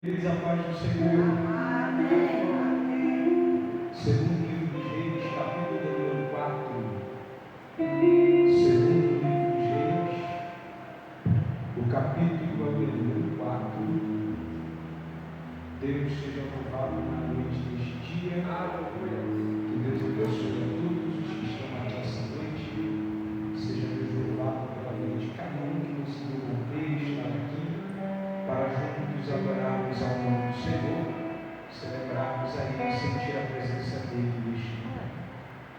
Eles a paz do Senhor. Amém. Segundo livro dos Reis, capítulo número 4. Segundo livro dos Reis, o capítulo é o número 4. Deus seja louvado na noite deste dia. Que Deus abençoe a todos os que estão aqui essa noite. Seja Deus louvado pela vida de cada um que conseguiu romper e estar aqui para juntos adorarmos ao nome do Senhor, celebrarmos a Ele, sentir a presença dEle neste momento.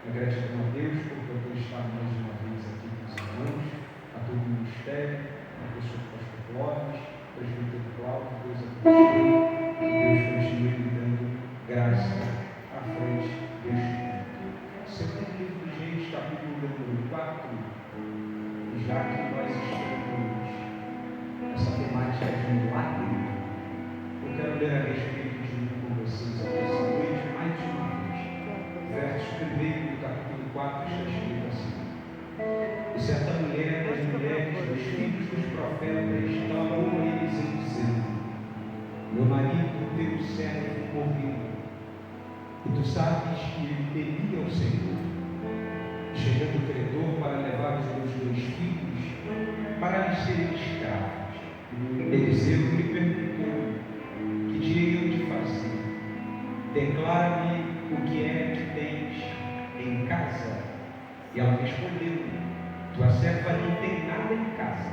Gratidão a Deus por poder estar mais uma vez aqui com os irmãos, a todo o ministério, a pessoa do pastor Clóvis, presbítero Cláudio. Deus abençoe e Deus continue lhe dando graça à frente deste mundo. Segundo livro dos Reis, capítulo número 4, já que nós estamos essa temática de milagre, eu quero ler a respeito de um com vocês aqui essa noite, mais uma vez. Verso 1 do capítulo 4 está escrito assim: E certa mulher das mulheres dos filhos dos profetas clamou a eles dizendo: Meu marido, teu servo, morreu, e tu sabes que ele temia ao Senhor. Chegando o credor para levar os meus 2 filhos para lhes serem escravos, Eliseu lhe perguntou: Que direi eu de fazer? Declare-me o que é que tens em casa. E ela respondeu: Tua serva não tem nada em casa,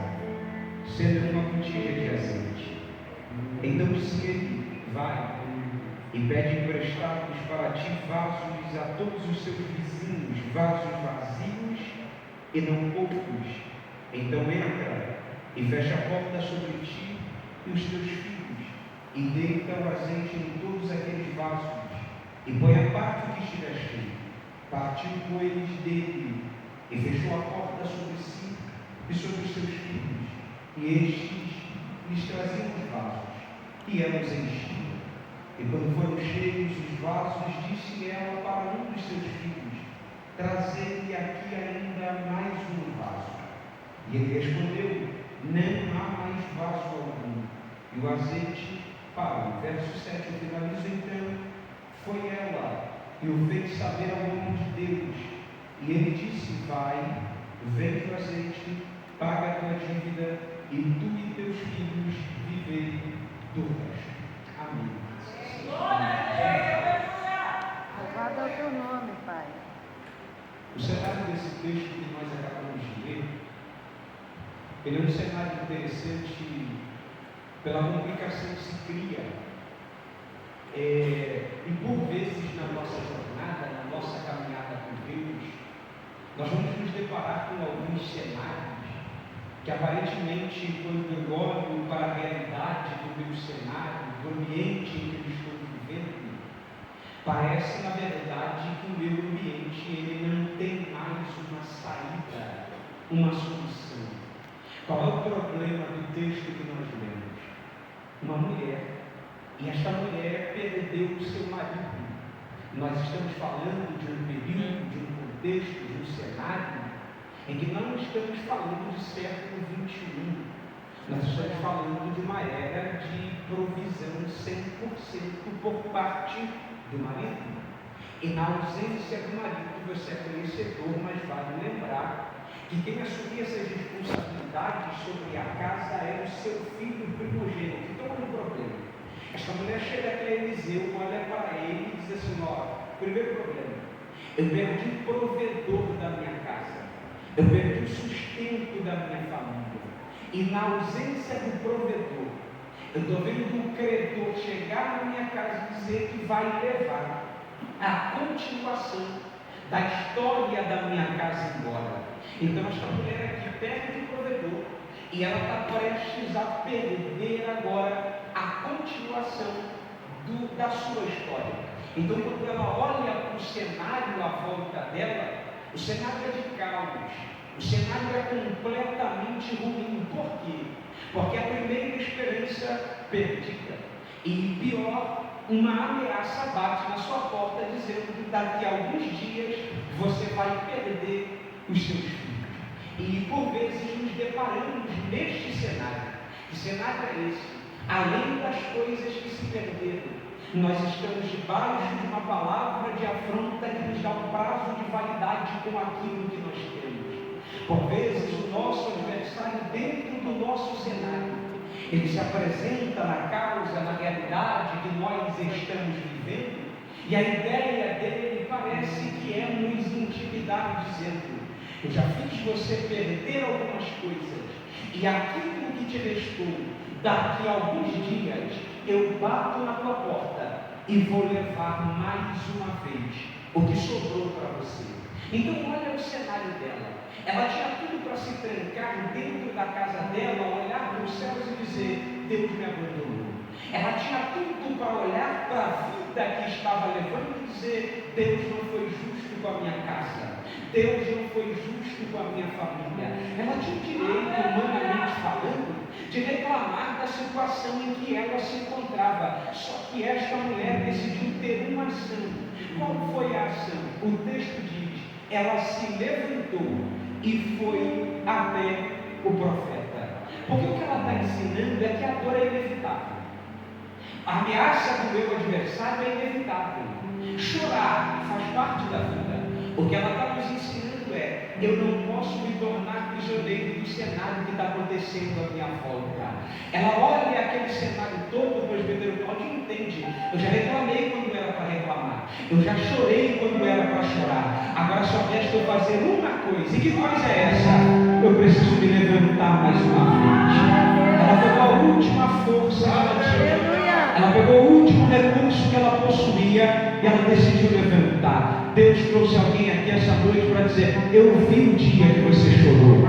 sendo uma botija de azeite. Então disse ele: Vai e pede emprestados para ti vasos a todos os seus vizinhos, vasos vazios e não poucos. Então entra e fecha a porta sobre ti e os teus filhos, e deita o azeite em todos aqueles vasos, e põe a parte que estiver cheio. Partiu, pois, dele, e fechou a porta sobre si e sobre os seus filhos, e estes lhes traziam os vasos, e ela os enchia. E quando foram cheios os vasos, disse ela para um dos seus filhos: Trazei-lhe aqui ainda mais um vaso. E ele respondeu: Não há mais vaso algum. E o azeite parou. Verso 7, eu finalizo então. Foi ela e o fez saber ao homem de Deus. E ele disse: Vai, vende o azeite, paga a tua dívida, e tu e teus filhos vivei do resto. Amém. Louvado é o teu nome, Pai. O cenário desse texto que nós acabamos de ler, ele é um cenário interessante pela complicação que se cria. E por vezes na nossa jornada, na nossa caminhada com Deus, nós vamos nos deparar com alguns cenários que aparentemente, quando eu olho para a realidade do meu cenário, do ambiente em que eu estou vivendo, parece na verdade que o meu ambiente ele não tem mais uma saída, uma solução. Qual é o problema do texto que nós lemos? Uma mulher, e esta mulher perdeu o seu marido. Nós estamos falando de um período, de um contexto, de um cenário em que não estamos falando de século 21. Nós estamos falando de uma era de provisão 100% por parte do marido. E na ausência do marido, você é conhecedor, mas vale lembrar que quem assumia essas responsabilidades sobre a casa era o seu filho primogênito. Então, olha o problema. Esta mulher chega até Eliseu, olha para ele e diz assim: primeiro problema, eu perdi o provedor da minha casa, eu perdi o sustento da minha família, e na ausência do provedor, eu estou vendo um credor chegar na minha casa e dizer que vai levar a continuação da história da minha casa embora. Então esta mulher aqui perde o provedor e ela está prestes a perder agora a continuação da sua história. Então quando ela olha para o cenário à volta dela, o cenário é de caos, o cenário é completamente ruim. Por quê? Porque a primeira esperança perdida, e pior, uma ameaça bate na sua porta dizendo que daqui a alguns dias você vai perder os seus filhos. E por vezes nos deparamos neste cenário. Que cenário é esse? além das coisas que se perderam, nós estamos debaixo de uma palavra de afronta que nos dá um prazo de validade com aquilo que nós temos. Por vezes, o nosso adversário, dentro do nosso cenário, ele se apresenta na causa, na realidade que nós estamos vivendo, e a ideia dele parece que é nos intimidar, dizendo: eu já fiz você perder algumas coisas, e aquilo que te restou, daqui a alguns dias, eu bato na tua porta e vou levar mais uma vez o que sobrou para você. Então olha o cenário dela. Ela tinha tudo para se trancar dentro da casa dela, olhar para os céus e dizer: Deus me abandonou. Ela tinha tudo para olhar para a vida que estava levando e dizer: Deus não foi justo com a minha casa, Deus não foi justo com a minha família. Ela tinha o direito, humanamente falando, de reclamar da situação em que ela se encontrava. Só que esta mulher decidiu ter uma ação. Qual foi a ação? O texto diz: ela se levantou e foi até o profeta. Porque o que ela está ensinando é que a dor é inevitável. A ameaça do meu adversário é inevitável. Chorar faz parte da vida. O que ela está nos ensinando é: eu não posso me tornar prisioneiro do cenário que está acontecendo à minha volta. Ela olha aquele cenário todo, o presbítero Cláudio entende. Eu já reclamei quando era para reclamar, eu já chorei quando era para chorar. Agora só resta eu fazer uma coisa. E que coisa é essa? Eu preciso me levantar mais uma vez. Ela pegou a última força que ela tinha. Ela pegou o último recurso que ela possuía e ela decidiu levantar. Deus trouxe alguém aqui essa noite para dizer: eu vi o dia que você chorou,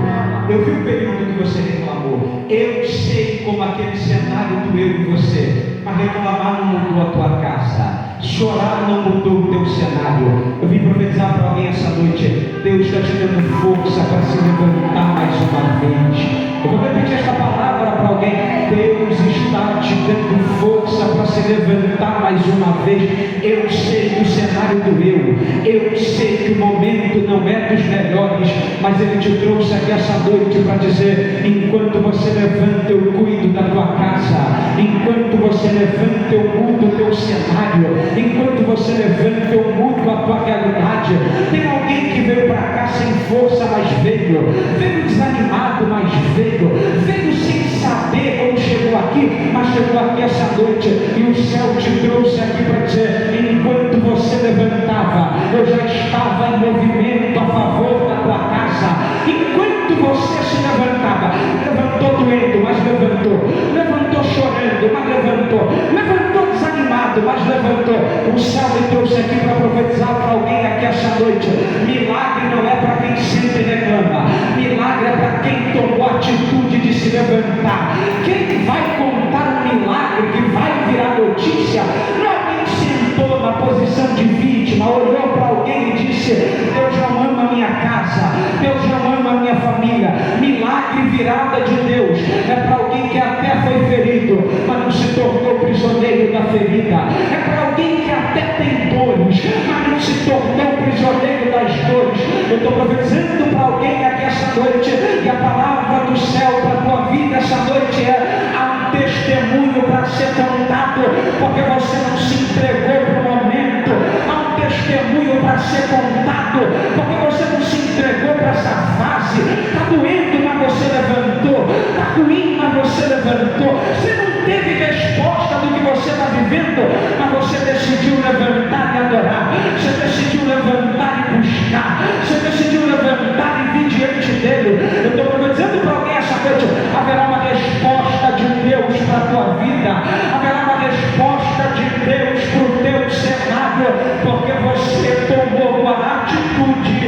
eu vi o período que você reclamou, eu sei como aquele cenário doeu em você, mas reclamar não mudou a tua casa, chorar não mudou o teu cenário. Eu vim profetizar para alguém essa noite: Deus está te dando força para se levantar mais uma vez. Eu vou repetir esta palavra para alguém: Deus está te dando força para se levantar mais uma vez. Eu sei que o cenário doeu, eu sei que o momento não é dos melhores, mas Ele te trouxe aqui essa noite para dizer: enquanto você levanta, eu cuido da tua casa, enquanto você levanta, eu mudo o teu cenário, enquanto você levanta, eu mudo a tua realidade. Tem alguém que veio para cá sem força, mas veio desanimado, mas veio sem saber como chegou aqui, mas chegou aqui essa noite e o céu te trouxe aqui para dizer: enquanto você levantava, eu já estava em movimento a favor da tua casa. Enquanto você se levantava, levantou doendo, mas levantou chorando, mas levantou desanimado, mas levantou. O céu me trouxe aqui para profetizar para alguém aqui essa noite: milagre não é para quem sempre reclama, milagre é para quem tomou a atitude de se levantar. Quem vai contar um milagre que vai virar notícia não é quem sentou na posição de vítima, olhou para alguém e disse: Deus não ama a minha casa, Deus não ama a minha família. Milagre virada de Deus é para alguém que até foi ferido, mas não se tornou prisioneiro da ferida. É para alguém que até tem dores, mas não se tornou prisioneiro das dores. Eu estou profetizando para alguém aqui essa noite, e a palavra do céu para a tua vida essa noite é: há um testemunho para ser contado, porque você não se entregou para o momento. Há um testemunho para ser contado, porque você não se entregou para essa fase. Está doendo, mas você levantou. Está ruim, mas você levantou. Você não teve resposta do que você está vivendo, mas você decidiu levantar e adorar. Você decidiu levantar e buscar. Você decidiu levantar e vir diante dele. Eu estou profetizando para alguém essa noite: haverá uma resposta de Deus para a tua vida, haverá uma resposta de Deus para o teu cenário, porque você tomou a atitude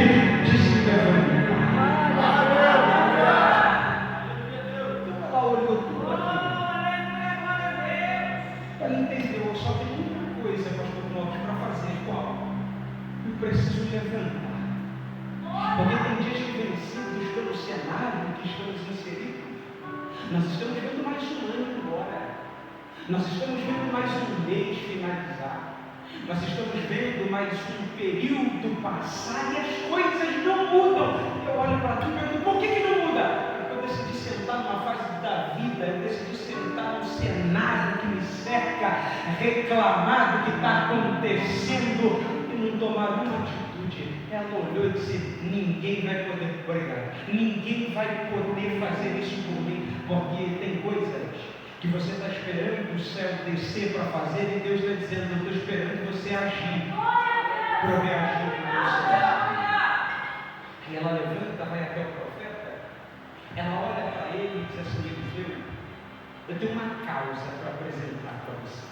de se levantar. Ela olhou tudo aquilo, ela entendeu: só tem uma coisa, pastor Cláudio, para fazer. Qual? Eu preciso levantar. Porque tem dias que vencidos pelo cenário que estamos inseridos, nós estamos vendo mais um ano embora, nós estamos vendo mais um mês finalizar, nós estamos vendo mais um período passar e as coisas não mudam. Eu olho para tu e pergunto: por que não muda? Porque eu decidi sentar está numa fase da vida, eu decidi sentar no cenário que me cerca, reclamar do que está acontecendo e não tomar uma atitude. Ela olhou e disse: ninguém vai poder pregar, ninguém vai poder fazer isso por mim, porque tem coisas que você está esperando o céu descer para fazer, e Deus está dizendo: eu estou esperando você agir para eu reagir no céu. E ela levanta, vai até o profeta, ela olha para ele e diz assim: Eliseu, eu tenho uma causa para apresentar para você.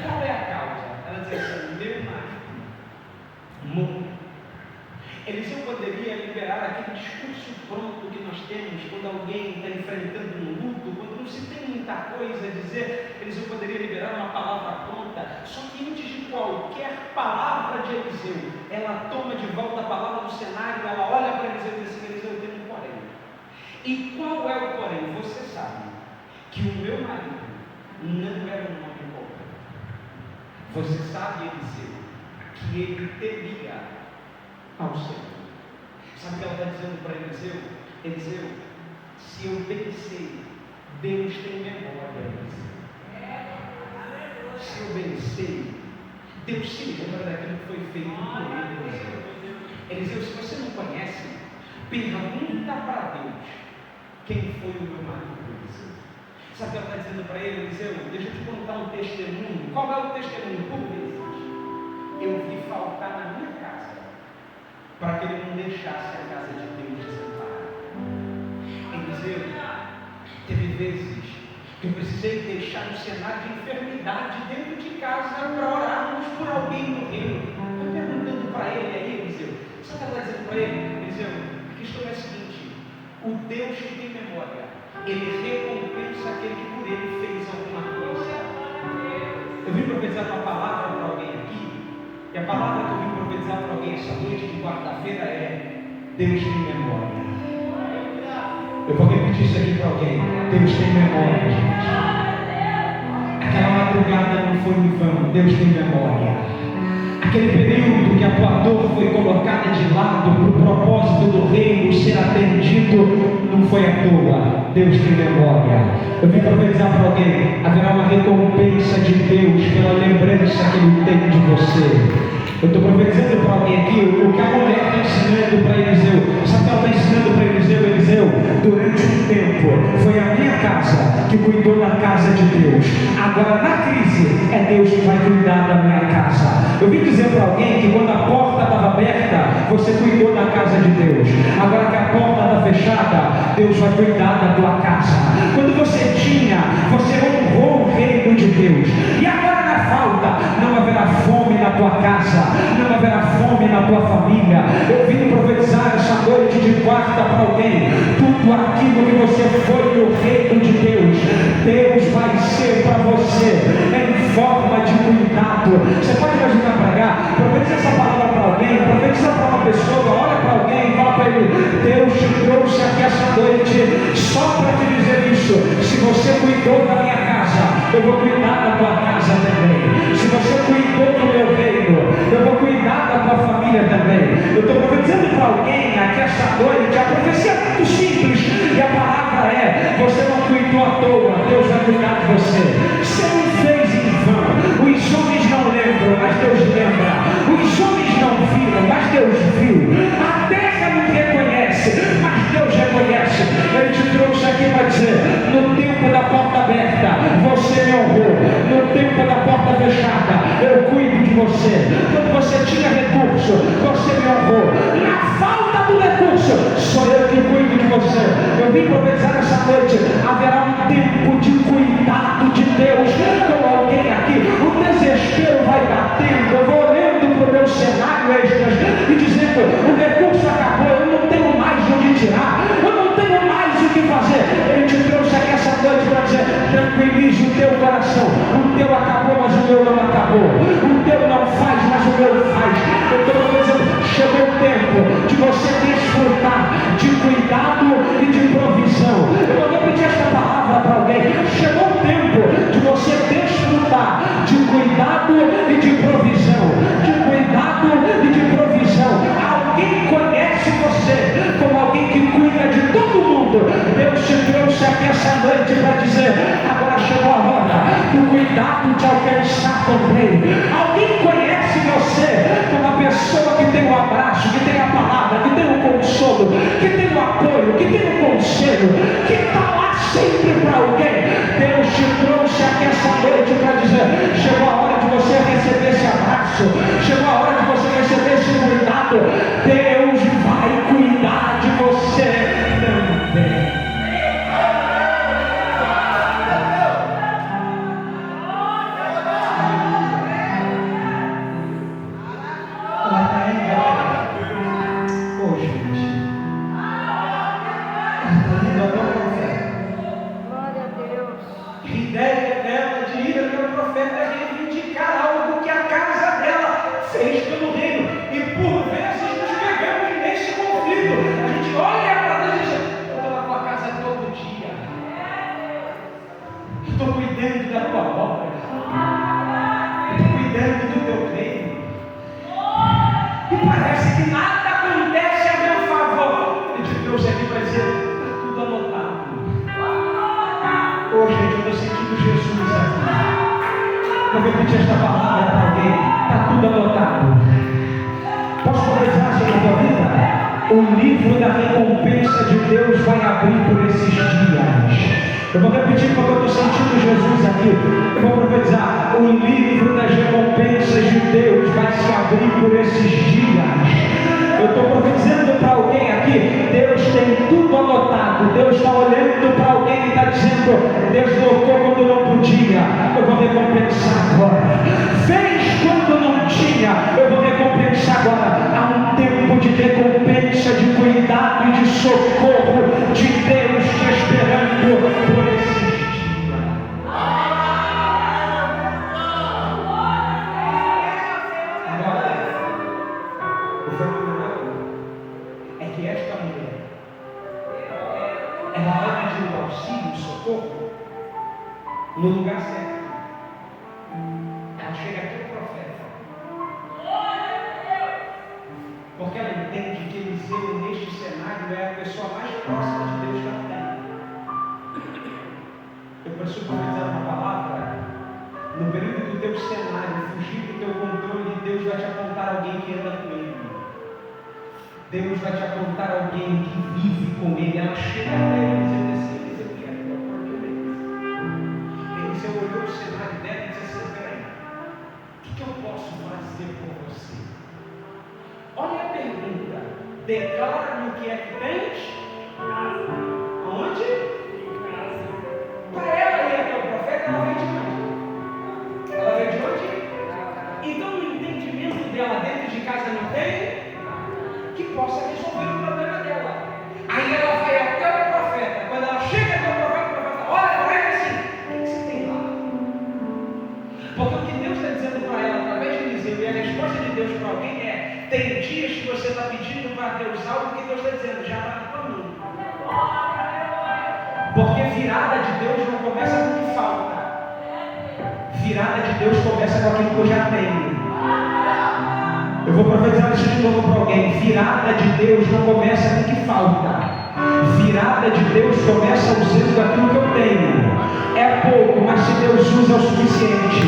Qual é a causa? Ela diz assim: meu marido morreu. Eliseu poderia liberar aquele discurso pronto que nós temos quando alguém está enfrentando um luto, quando não se tem muita coisa a dizer. Eliseu poderia liberar uma palavra pronta, só que antes de qualquer palavra de Eliseu, ela toma de volta a palavra do cenário, ela olha para Eliseu e diz assim: Eliseu, eu tenho um porém. E qual é o porém? Você sabe que o meu marido não era um homem qualquer. Você sabe, Eliseu, que ele temia ao Senhor. Sabe o que ela está dizendo para Eliseu? Eliseu, se eu bem sei, Deus tem memória, Eliseu. Se eu bem sei, Deus se lembra daquilo que foi feito por ele, Eliseu. Eliseu, se você não conhece, pergunta para Deus quem foi o meu marido, Eliseu. Sabe o que ela está dizendo para ele? Eliseu, deixa eu te contar um testemunho. Qual é o testemunho? Por vezes eu vi faltar na minha casa para que ele não deixasse a casa de Deus desamparada. Eliseu, teve vezes que eu precisei deixar um cenário de enfermidade dentro de casa para orarmos por alguém no reino. Eu perguntando para ele aí, Eliseu, sabe o que ela está dizendo para ele? Eliseu, a questão é a seguinte: o Deus que tem memória, ele recompensa aquele que por ele fez alguma coisa. Eu vim profetizar uma palavra para alguém aqui, e a palavra que eu vim profetizar para alguém essa noite de quarta-feira é: Deus tem memória. Eu vou repetir isso aqui para alguém: Deus tem memória, gente. Aquela madrugada não foi em vão. Deus tem memória. Aquele período que a tua dor foi colocada de lado para o propósito do reino ser atendido, não foi à toa. Deus tem memória. Eu vim profetizar para alguém: haverá uma recompensa de Deus pela lembrança que Ele tem de você. Eu estou profetizando para alguém aqui o que a mulher está ensinando para Eliseu. Sabe o que ela está ensinando para Eliseu? Eliseu, durante um tempo foi a minha casa que cuidou da casa de Deus. Agora na crise é Deus que vai cuidar da minha casa. Eu vim dizer para alguém que quando a porta estava aberta, você cuidou da casa de Deus. Agora que a porta está fechada, Deus vai cuidar da tua casa. Quando você tinha, você honrou o reino de Deus. E agora na falta, não haverá fome na tua casa, não haverá fome na tua família. Eu vim profetizar essa noite de quarta para alguém: tudo aquilo que você foi no reino de Deus, Deus vai ser para você em forma de cuidado. Você pode me ajudar a pregar? Profetiza essa palavra para alguém, profetiza para uma pessoa, olha para alguém e fala para ele: Deus te trouxe aqui essa noite só para te dizer isso. Se você cuidou da minha casa, eu vou cuidar da tua casa também. Se você cuidou do meu reino, eu vou cuidar da tua família também. Eu estou profetizando para alguém aqui essa noite. A profecia é muito simples e a palavra é: você não cuidou à toa, Deus vai cuidar de você. Você não fez em vão. Os homens não lembram, mas Deus lembra. Os homens não viram, mas Deus viu. A terra não reconhece, mas Deus reconhece. Ele te trouxe aqui para dizer: no tempo da porta aberta, você me honrou. No tempo da porta fechada, eu cuido de você. Quando você tinha recurso, você me honrou. Na falta do recurso, sou eu que cuido de você. Eu vim profetizar essa noite: haverá um tempo de cuidado de Deus com alguém aqui. O desespero vai batendo. Eu vou olhando para o meu cenário extras e dizendo: o recurso acabou, eu não tenho mais de onde tirar, eu não tenho mais o que fazer. Ele te trouxe aqui essa noite para dizer: tranquilize o teu coração. O teu acabou, mas o meu não acabou. O teu não faz, mas o meu faz. Eu estou dizendo: chegou o tempo de você desfrutar de cuidado e de provisão. Eu vou repetir esta palavra para alguém: chegou o tempo de você desfrutar de cuidado e de provisão. De cuidado e de provisão. Alguém conhece você como alguém que cuida de todo mundo. Deus te trouxe levado te alcançar também. Alguém conhece você como uma pessoa que tem o abraço, que tem a palavra, que tem o consolo, que tem o apoio, que tem o conselho, que está lá sempre para alguém. Deus te trouxe aqui essa noite para dizer: chegou a hora de você receber esse abraço, chegou a hora de você receber esse cuidado. Deus vai cuidar de você também. Vou repetir esta palavra para alguém. Está tudo anotado. Posso começar sobre a tua vida? O livro da recompensa de Deus vai abrir por esses dias. Eu vou repetir porque eu estou sentindo Jesus aqui. Eu vou profetizar: o livro das recompensas de Deus vai se abrir por esses dias. Eu estou profetizando para alguém aqui. Deus tem tudo anotado. Deus está olhando para alguém e está dizendo: deslocou quando não podia, eu vou recompensar agora. Fez quando não tinha, eu vou recompensar agora. Há um tempo de recompensa, de cuidado e de socorro de Deus te esperando por esses dias. Agora, o fenomenal é que esta mulher, ela vai pedir o auxílio, o socorro no lugar certo. Ela chega aqui ao profeta, porque ela entende que Eliseu neste cenário é a pessoa mais próxima de Deus que ela tem. Eu preciso profetizar uma palavra. No período do teu cenário, fugir do teu controle, Deus vai te apontar alguém que anda com Ele. Deus vai te apontar alguém que vive com Ele. Ela chega até Eliseu e diz: Eliseu, eu quero uma oportunidade. Eliseu olhou o cenário dela e disse assim: peraí, o que eu posso fazer por você? Olha a pergunta: declara-me o que é que tens? Aonde? Para ela ir até o profeta, ela veio de onde? Ela veio de onde? Então o entendimento dela dentro de casa não tem que possa resolver o problema dela. Aí ela vai até o profeta. Quando ela chega até o profeta olha para ele assim: o que você tem lá? Porque o que Deus está dizendo para ela através de Eliseu, e a resposta de Deus para alguém é: tem dias que você está pedindo para Deus algo que Deus está dizendo, já está na tua mão. Porque virada de Deus não começa com o que falta. Virada de Deus começa com aquilo que eu já tenho. Eu vou profetizar isso de novo para alguém. Virada de Deus não começa com o que falta. Virada de Deus começa usando aquilo que eu tenho. É pouco, mas se Deus usa é o suficiente.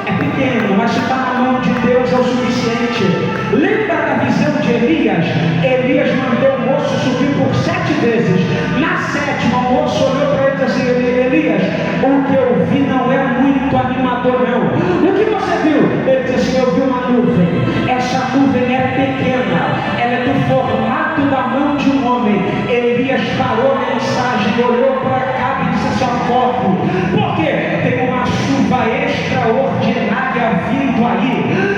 É pequeno, mas se está na mão de Deus é o suficiente. Lembra da visão de Elias? Elias mandou o moço subir por 7 vezes. Na 7ª, o moço olhou para ele e disse assim: Elias, o que eu vi não é muito animador não. O que você viu? Ele disse assim: eu vi uma nuvem. Essa nuvem é pequena, ela é do formato da mão de um homem. Elias parou a mensagem, olhou para cá e disse assim: corre. Por quê? Tem uma chuva extraordinária vindo aí.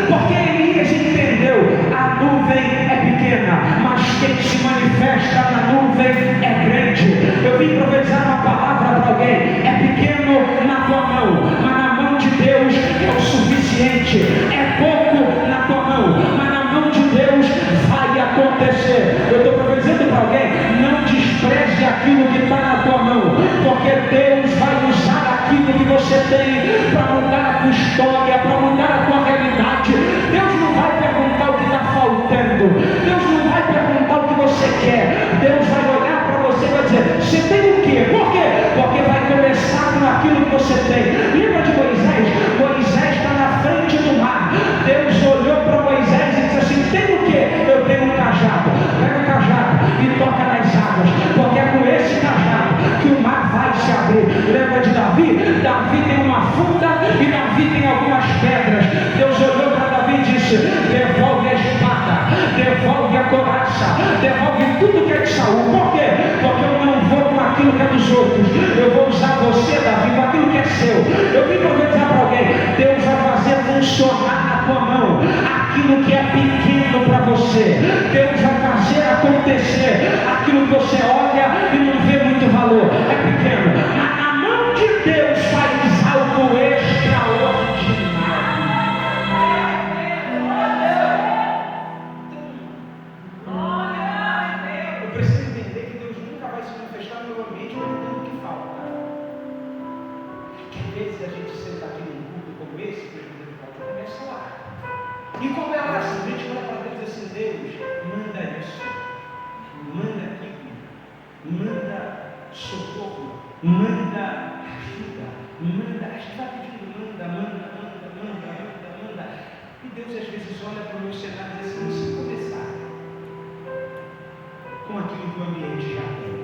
Porque Elias entendeu: a nuvem é pequena, mas quem se manifesta na nuvem é grande. Eu vim profetizar uma palavra para alguém: é pequeno na tua mão, mas na mão de Deus é o suficiente. É pouco na tua mão, mas na mão de Deus vai acontecer. Eu estou profetizando para alguém: não despreze aquilo que está na tua mão, porque Deus vai usar aquilo que você tem para mudar a tua história, para mudar a tua realidade. Deus não vai perguntar o que está faltando, Deus não vai perguntar o que você quer. Deus vai olhar para você e vai dizer: você tem o quê? Por quê? Porque vai começar com aquilo que você tem. Lembra de Moisés? os outros. Eu vou usar você, Davi, com aquilo que é seu. Eu vim profetizar para alguém. Deus vai fazer funcionar na tua mão aquilo que é pequeno para você. Deus vai fazer acontecer aquilo que você olha e não vê muito valor. É pequeno. Na mão de Deus faz algo extraordinário. Eu preciso entender que Deus nunca vai se manifestar no meu ambiente com o que falta. Às vezes a gente senta aqui num culto como esse, começa a orar. E como é a oração? A gente vai para Deus e diz assim: Deus, manda isso, manda aquilo, manda socorro, manda ajuda, manda. A gente vai pedindo, manda. E Deus às vezes olha para o meu cenário e diz assim: se começar com aquilo que o ambiente já tem.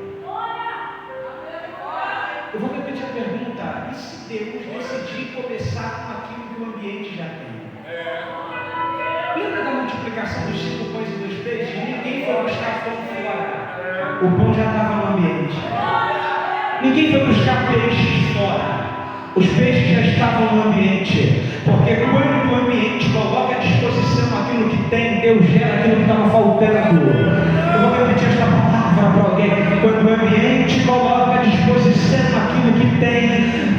Eu vou repetir a pergunta: e se Deus decidir começar com aquilo que o ambiente já tem? Lembra da multiplicação dos 5 pães e 2 peixes? Ninguém foi buscar pão fora. O pão já estava no ambiente. Ninguém foi buscar peixes fora. Os peixes já estavam no ambiente. Porque quando o ambiente coloca à disposição aquilo que tem, Deus gera aquilo que estava faltando. Eu vou repetir esta palavra para alguém. Quando o ambiente coloca à disposição aquilo que tem,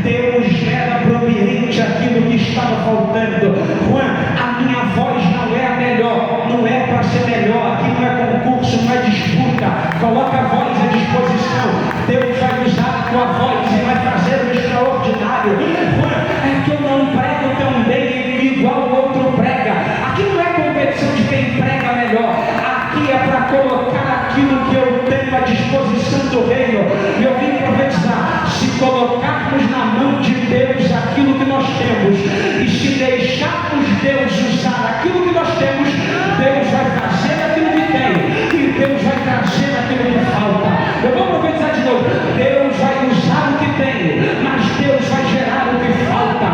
Deus gera para o ambiente aquilo que estava faltando. Juan, a minha voz não é a melhor, não é para ser melhor, aqui não é concurso, não é disputa. Coloca a voz à disposição. Deus vai usar a tua voz e vai fazer o extraordinário. Juan, é que eu não prego tão bem igual o outro prega. Aqui não é competição de quem prega melhor. Aqui é para colocar aquilo que eu tenho à disposição do reino. E eu vim profetizar: se colocarmos na mão de Deus aquilo que nós temos, e se deixarmos Deus usar aquilo que nós temos, Deus vai fazer aquilo que tem, e Deus vai trazer aquilo que falta. Eu vou profetizar de novo: Deus vai usar o que tem, mas Deus vai gerar o que falta.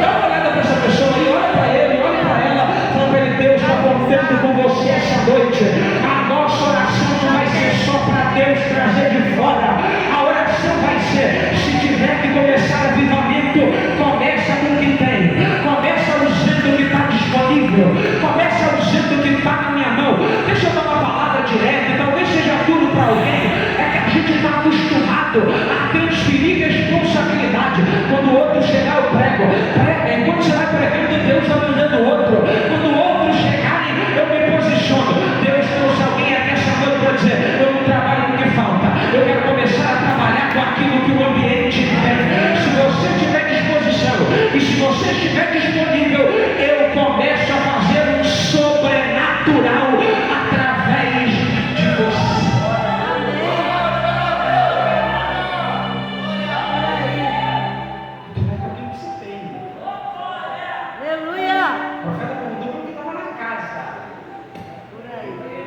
Dá uma olhada para essa pessoa e olha para ele, olha para ela, fala para ele: Deus está contando com você essa noite. A nossa oração não vai ser só para Deus trazer de fora. A oração vai ser: se tiver que começar avivamento, começa com o que tem, começa usando o que está disponível, começa usando o que está na minha mão. Deixa eu dar uma palavra direta, talvez seja tudo para alguém. É que a gente está acostumado a transferir responsabilidade. Quando o outro chegar, eu prego. Prega, enquanto você vai pregando, Deus vai mandando o outro. Quando o outro chegar, eu me posiciono. Deus trouxe alguém aqui essa noite para dizer: eu não trabalho com o que falta, eu quero começar a trabalhar com aquilo que o ambiente tem. Se você tiver disposição e se você estiver disponível, eu começo a fazer um sobrenatural através de você. Aleluia. O profeta perguntou para quem estava na casa. O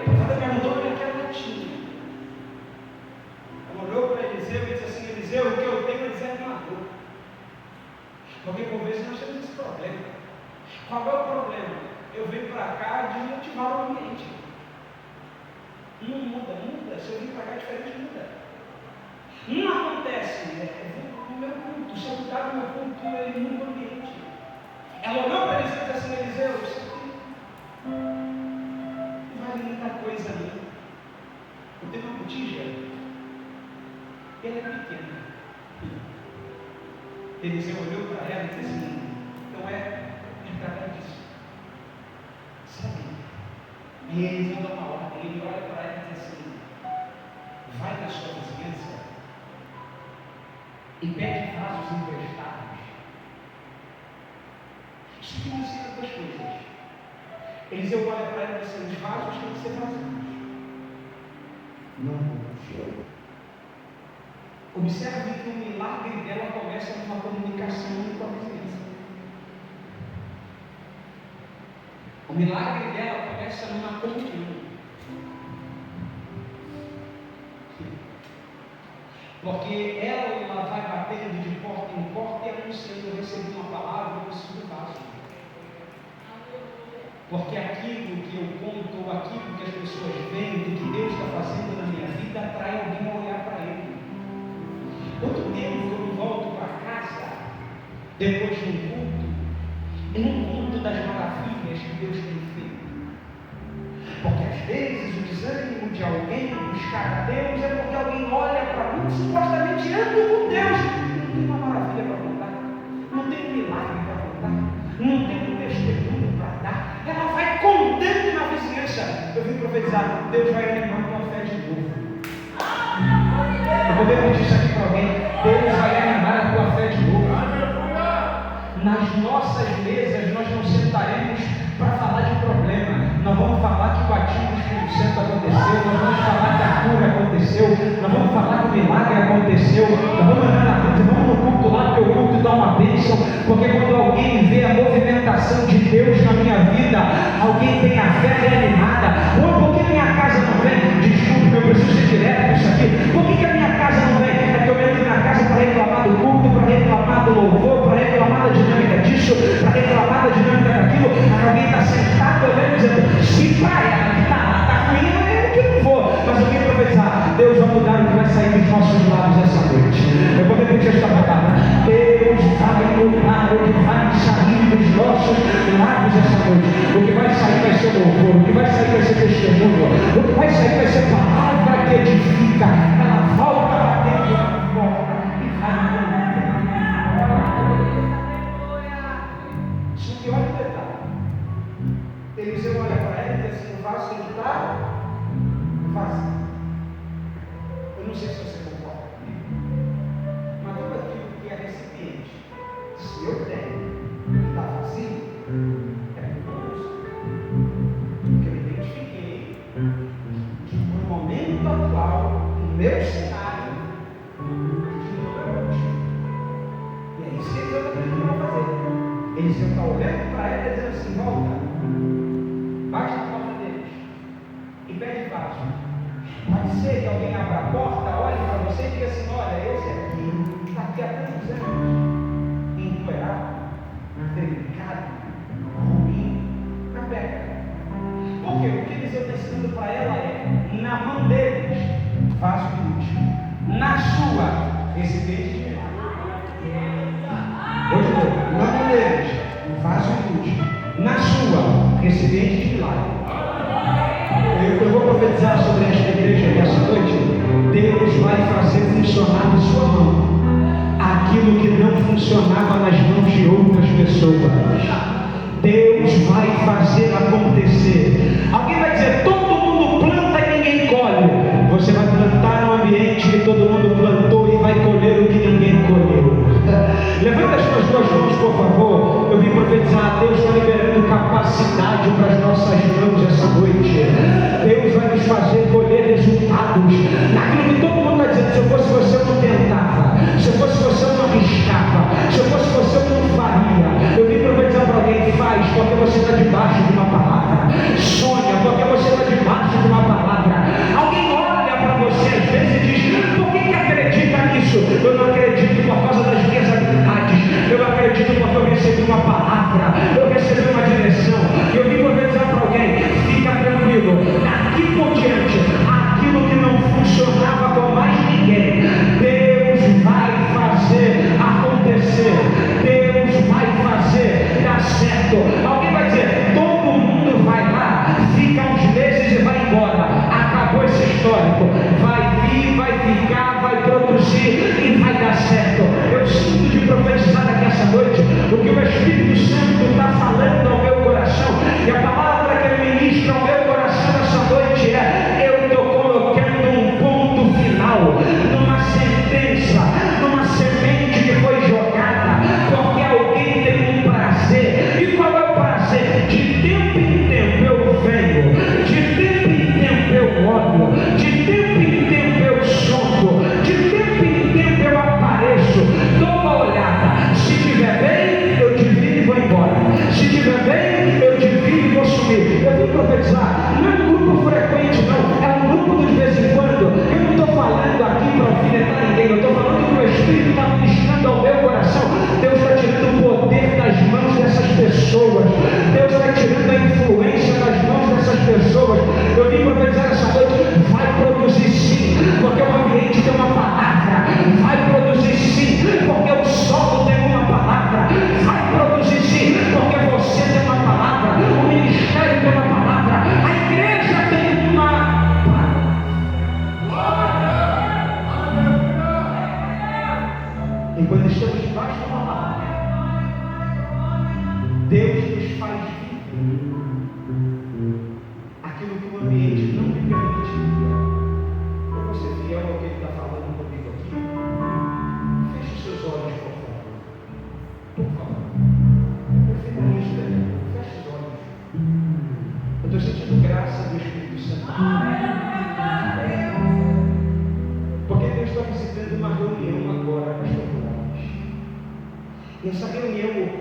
profeta perguntou para ele que era tinha. Ela olhou para Eliseu e disse assim: Eliseu, o que eu tenho é desanimador. Porque por vezes nós temos esse problema. Qual é o problema? Eu venho para cá desmotivar o ambiente. Não muda. Se eu vim para cá diferente, muda. Não acontece. No meu culto, se eu mudar no meu culto, ele muda o ambiente. Ela olhou para Eliseu e disse assim: Eliseu, isso aqui não vale muita coisa ali. Eu tenho uma botija, ela é pequena. Eliseu olhou para ela e disse assim: então é através disso. Sabe? E Eliseu dá uma ordem, ele olha para ela e diz assim: vai na sua vizinhança e pede vasos emprestados. Isso aqui me ensina 2 coisas. Eliseu olha para ela e diz assim: os vasos têm que ser vazios. Não. Observe que o milagre dela começa numa comunicação com a vizinhança. O milagre dela começa numa comunhão. Porque ela vai batendo de porta em porta e anunciando: eu recebi uma palavra, eu preciso do vaso. Porque aquilo que eu conto, ou aquilo que as pessoas veem do que Deus está fazendo na minha vida, atrai alguém a olhar para ele. Outro tempo, quando volto para casa, depois de um culto, e não conto das maravilhas que Deus tem feito. Porque às vezes o desânimo de alguém buscar a Deus é porque alguém olha para mim supostamente ando com Deus. Não tem uma maravilha para contar, não tem um milagre para contar, não tem um testemunho para dar. Ela vai contando na vizinhança. Eu vim profetizar, Deus vai animar a tua fé de novo. Eu vou repetir isso aqui para alguém. Deus vai animar a tua fé de novo. Nas nossas mesas nós não sentaremos para falar de problema. Nós vamos falar que o batismo do Espírito Santo aconteceu, nós vamos falar que a cura aconteceu, nós vamos falar que o milagre aconteceu, nós vamos andar na frente, vamos no culto lá, porque o culto dá uma bênção, porque quando alguém vê a movimentação de Deus na minha vida, alguém tem a fé reanimada. Ou por que minha casa não vem? Desculpe, eu preciso ser direto nisso aqui. Por que a minha casa não vem? É que eu entro na casa para reclamar do culto, para reclamar do louvor, para reclamar da dinâmica disso, para reclamar da dinâmica daquilo. Aí alguém está sentado olhando dizendo, se para ela que está ruim, eu que não vou. Mas eu vim profetizar, Deus vai mudar o que vai sair dos nossos lábios essa noite. Eu vou repetir esta palavra. Deus vai mudar o que vai sair dos nossos lábios essa noite. O que vai sair vai ser louvor, o que vai sair vai ser testemunho, o que vai sair vai ser palavra que edifica. Ela volta para dentro da porta e vai só que olha o detalhe. Eliseu olha para ela e diz assim, o vaso tem que estar vazio. Eu não sei se você concorda comigo, mas tudo aquilo que é recipiente, se eu tenho e está vazio, é perigoso. Porque eu identifiquei que no momento atual, no meu cenário, aquilo não é útil. E é isso que Eliseu está tentando fazer. Eliseu está olhando para ela e dizendo assim, volta, bate na porta deles e pede vaso. Pode ser que alguém abra a porta, olhe para você e diga assim, olha, esse aqui está aqui há tantos anos, empoeirado, delicado, ruim, na pedra. Por quê? O que Eliseu está ensinando para ela é, na mão deles, vaso inútil, na sua, recipiente de milagre. Hoje não, na mão deles, vaso inútil, na sua, recipiente de milagre. Eu vou profetizar sobre esta igreja essa noite. Deus vai fazer funcionar na sua mão aquilo que não funcionava nas mãos de outras pessoas. Deus vai fazer acontecer. Alguém vai dizer, todo mundo planta e ninguém colhe. Você vai plantar no ambiente que todo mundo plantou e vai colher o que ninguém colheu. Levanta as suas duas mãos, por favor. Eu vim profetizar. Deus está liberando capacidade para as nossas mãos essa noite. Deus vai nos fazer colher resultados naquilo que todo mundo está dizendo. Se eu fosse você, eu não tentava. Se eu fosse você, eu não arriscava. Se eu fosse você, eu não faria. Eu vim profetizar para alguém. Faz porque você está debaixo de uma palavra. Sonha porque você está debaixo de uma palavra. Alguém olha para você às vezes e diz, por que acredita nisso? Eu não acredito por causa das minhas habilidades. Eu acredito porque eu recebi uma palavra. Eu recebi uma direção. Eu vim profetizar Deus nos faz viver aquilo que o ambiente não me permite viver. Para você fiel ao que Ele está falando comigo aqui, feche os seus olhos, por favor. Por favor. Reflita nisso, né? Feche os olhos. Eu estou sentindo graça do Espírito Santo. Porque Deus está visitando uma reunião agora, pastor Gomes. E essa reunião